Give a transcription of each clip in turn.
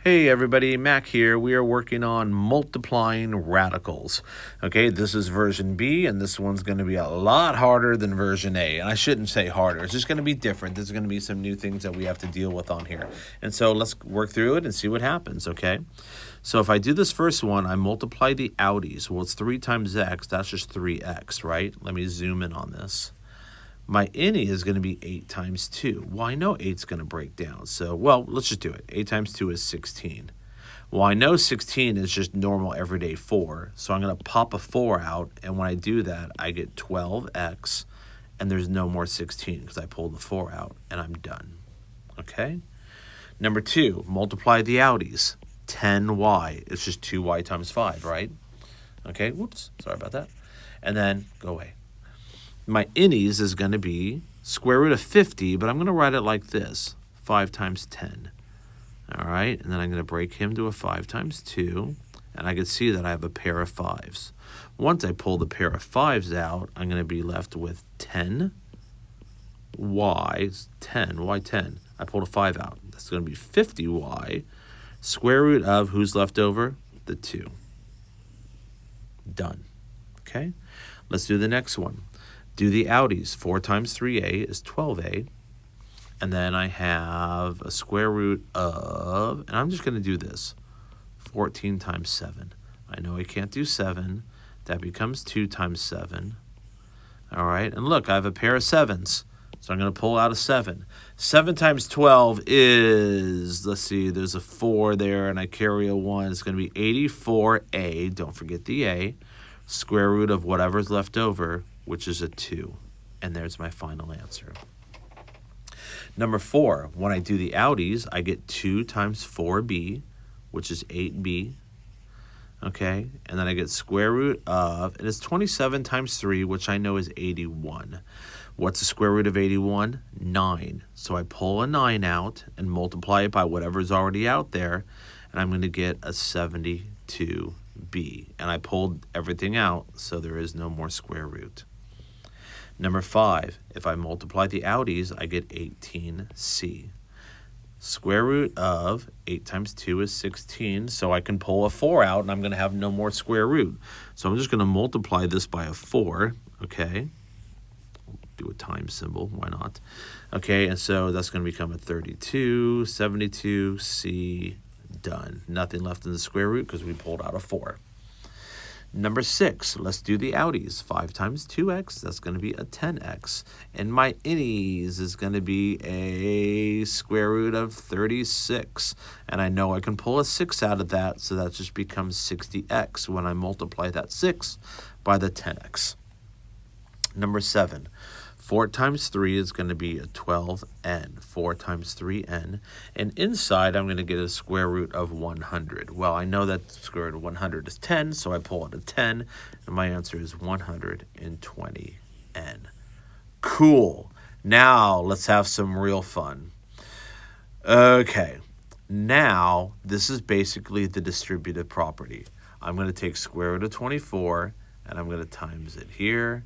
Hey everybody, Mac here. We are working on multiplying radicals. Okay, this is version B, and this one's going to be a lot harder than version A. And I shouldn't say harder, it's just going to be different. There's going to be some new things that we have to deal with on here. And so let's work through it and see what happens, okay? So if I do this first one, I multiply the outies. Well, it's 3 times x, that's just 3x, right? Let me zoom in on this. My innie is going to be 8 times 2. Well, I know 8's going to break down. So, well, let's just do it. 8 times 2 is 16. Well, I know 16 is just normal everyday 4. So I'm going to pop a 4 out. And when I do that, I get 12x. And there's no more 16 because I pulled the 4 out. And I'm done. Okay? Number 2, multiply the outies. 10y. It's just 2y times 5, right? Okay, whoops. Sorry about that. And then go away. My innies is going to be square root of 50, but I'm going to write it like this, 5 times 10. All right, and then I'm going to break him to a 5 times 2, and I can see that I have a pair of 5s. Once I pull the pair of 5s out, I'm going to be left with 10y, 10, why 10? I pulled a 5 out. That's going to be 50y, square root of, who's left over? The 2. Done. Okay, let's do the next one. Do the outies. 4 times 3a is 12a. And then I have a square root of, and I'm just going to do this, 14 times 7. I know I can't do 7. That becomes 2 times 7. All right, and look, I have a pair of 7s. So I'm going to pull out a 7. 7 times 12 is, let's see, there's a 4 there, and I carry a 1. It's going to be 84a, don't forget the a, square root of whatever's left over, which is a 2. And there's my final answer. Number 4, when I do the outies, I get 2 times 4b, which is 8b. Okay, and then I get square root of, and it's 27 times 3, which I know is 81. What's the square root of 81? 9. So I pull a 9 out and multiply it by whatever's already out there, and I'm going to get a 72b. And I pulled everything out, so there is no more square root. Number 5, if I multiply the outies, I get 18c. Square root of 8 times 2 is 16, so I can pull a 4 out, and I'm going to have no more square root. So I'm just going to multiply this by a 4, okay? Do a time symbol, why not? Okay, and so that's going to become a 32, 72c, done. Nothing left in the square root because we pulled out a 4. Number 6, let's do the outies. 5 times 2x, that's going to be a 10x. And my innies is going to be a square root of 36. And I know I can pull a 6 out of that, so that just becomes 60x when I multiply that 6 by the 10x. Number 7, 4 times 3 is going to be a 12n. 4 times 3n. And inside, I'm going to get a square root of 100. Well, I know that the square root of 100 is 10, so I pull out a 10, and my answer is 120n. Cool. Now, let's have some real fun. Okay. Now, this is basically the distributive property. I'm going to take square root of 24, and I'm going to times it here,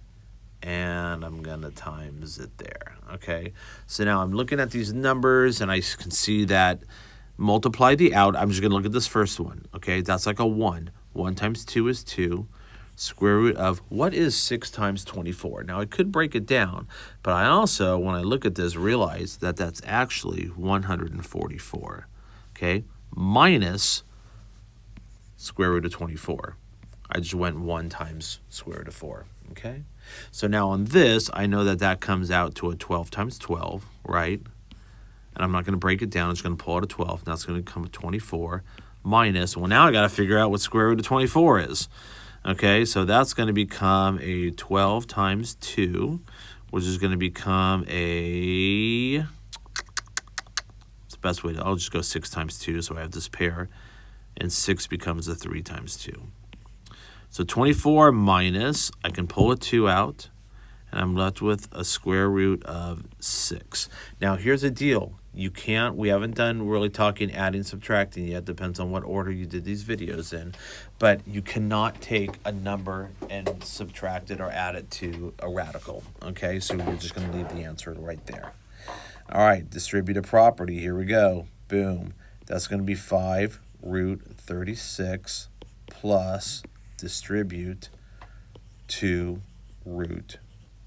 and I'm going to times it there, okay? So now I'm looking at these numbers, and I can see that multiply the out. I'm just going to look at this first one, okay? That's like a 1. 1 times 2 is 2. Square root of, what is 6 times 24? Now, I could break it down, but I also, when I look at this, realize that that's actually 144, okay? Minus square root of 24. I just went 1 times square root of 4, okay? So now on this, I know that that comes out to a 12 times 12, right? And I'm not going to break it down. It's going to pull out a 12. Now it's going to come to 24 minus, well, now I got to figure out what square root of 24 is. Okay, so that's going to become a 12 times 2, which is going to become a, it's the best way to, I'll just go 6 times 2, so I have this pair. And 6 becomes a 3 times 2. So 24 minus, I can pull a 2 out, and I'm left with a square root of 6. Now, here's the deal. You can't, we haven't done really talking adding, subtracting yet. Depends on what order you did these videos in. But you cannot take a number and subtract it or add it to a radical. Okay, so we're just going to leave the answer right there. All right, distributive property. Here we go. Boom. That's going to be 5 root 36 plus distribute 2 root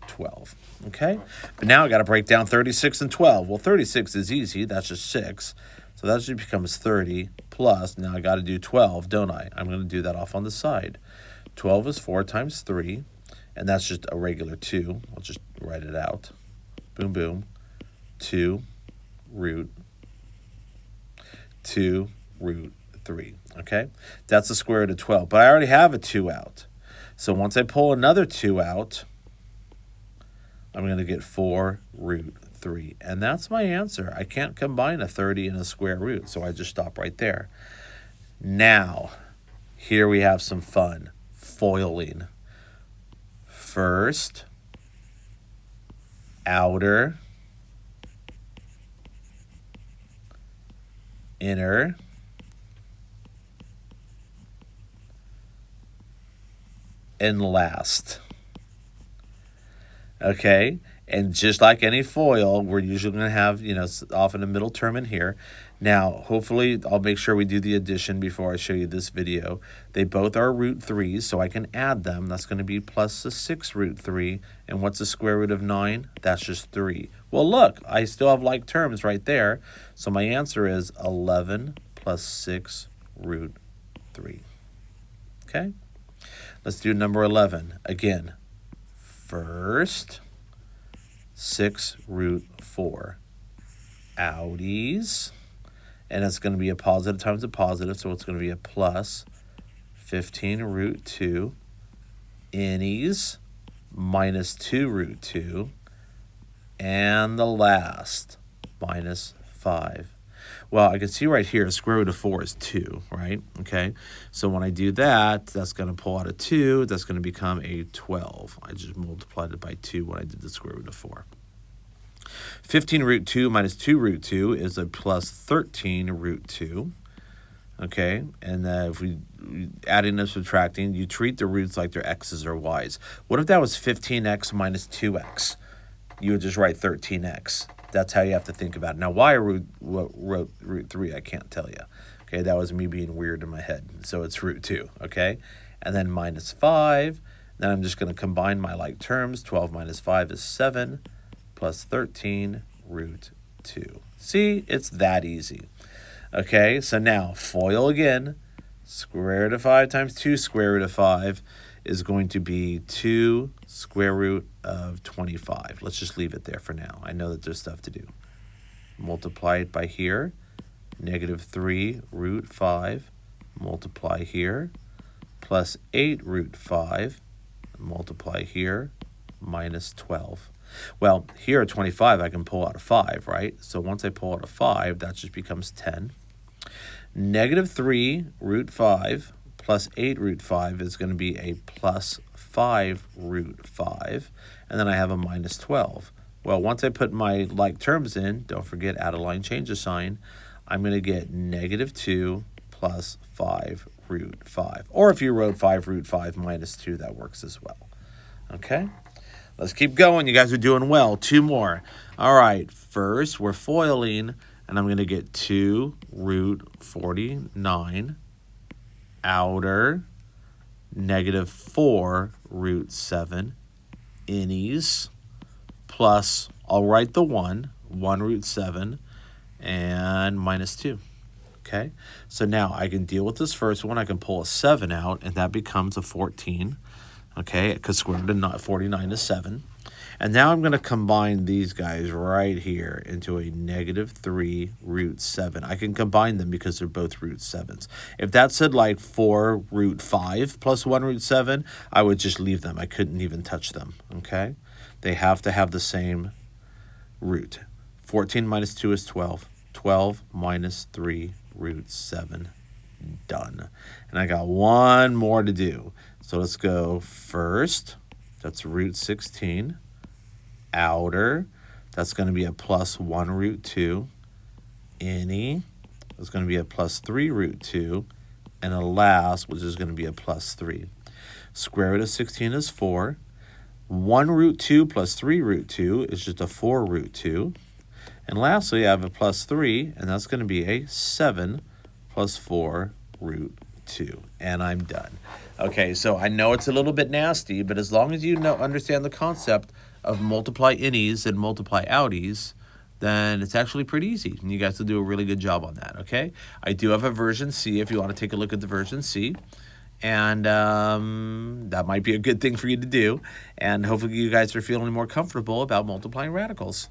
12. Okay? But now I got to break down 36 and 12. Well, 36 is easy. That's just 6. So that just becomes 30 plus, now I got to do 12, don't I? I'm going to do that off on the side. 12 is 4 times 3, and that's just a regular 2. I'll just write it out. Boom, boom. 2 root 3. Okay? That's the square root of 12. But I already have a 2 out. So once I pull another 2 out, I'm going to get 4 root 3. And that's my answer. I can't combine a 30 and a square root, so I just stop right there. Now, here we have some fun. Foiling. First, outer, inner, and last. Okay, and just like any FOIL, we're usually going to have, often a middle term in here. Now, hopefully, I'll make sure we do the addition before I show you this video. They both are root 3s, so I can add them. That's going to be plus a 6 root 3. And what's the square root of 9? That's just 3. Well, look, I still have like terms right there. So my answer is 11 plus 6 root 3. Okay? Let's do number 11. Again, first, 6 root 4. Outies. And it's going to be a positive times a positive, so it's going to be a plus 15 root 2. Innies, minus 2 root 2. And the last, minus 5. Well, I can see right here, square root of 4 is 2, right? Okay, so when I do that, that's going to pull out a 2. That's going to become a 12. I just multiplied it by 2 when I did the square root of 4. 15 root 2 minus 2 root 2 is a plus 13 root 2. Okay, and if we adding and subtracting, you treat the roots like they're x's or y's. What if that was 15x minus 2x? You would just write 13x. That's how you have to think about it. Now, why I wrote root 3, I can't tell you. Okay, that was me being weird in my head. So it's root 2, okay? And then minus 5. Then I'm just going to combine my like terms. 12 minus 5 is 7 plus 13 root 2. See, it's that easy. Okay, so now FOIL again. Square root of 5 times 2 square root of 5 is going to be 2 square root of 25. Let's just leave it there for now. I know that there's stuff to do. Multiply it by here. Negative 3 root 5. Multiply here. Plus 8 root 5. Multiply here. Minus 12. Well, here at 25, I can pull out a 5, right? So once I pull out a 5, that just becomes 10. Negative 3 root 5 plus 8 root 5 is going to be a plus 5 root 5. And then I have a minus 12. Well, once I put my like terms in, don't forget add a line, change a sign, I'm going to get negative 2 plus 5 root 5. Or if you wrote 5 root 5 minus 2, that works as well. Okay? Let's keep going. You guys are doing well. 2 more. All right. First, we're foiling, and I'm going to get 2 root 49 outer negative 4 root 7 innies plus, I'll write the 1 root 7, and minus 2. Okay? So now I can deal with this first one. I can pull a 7 out, and that becomes a 14. Okay, because square root of 49 is 7. And now I'm going to combine these guys right here into a negative 3 root 7. I can combine them because they're both root 7s. If that said like 4 root 5 plus 1 root 7, I would just leave them. I couldn't even touch them, okay? They have to have the same root. 14 minus 2 is 12. 12 minus 3 root 7. Done. And I got one more to do. So let's go first. That's root 16. Outer. That's going to be a plus 1 root 2. Innie. That's going to be a plus 3 root 2. And a last, which is going to be a plus 3. Square root of 16 is 4. 1 root 2 plus 3 root 2 is just a 4 root 2. And lastly, I have a plus 3, and that's going to be a 7 plus 4 root 2. And I'm done. Okay, so I know it's a little bit nasty, but as long as you understand the concept of multiply innies and multiply outies, then it's actually pretty easy. And you guys will do a really good job on that, okay? I do have a version C if you want to take a look at the version C. And that might be a good thing for you to do. And hopefully you guys are feeling more comfortable about multiplying radicals.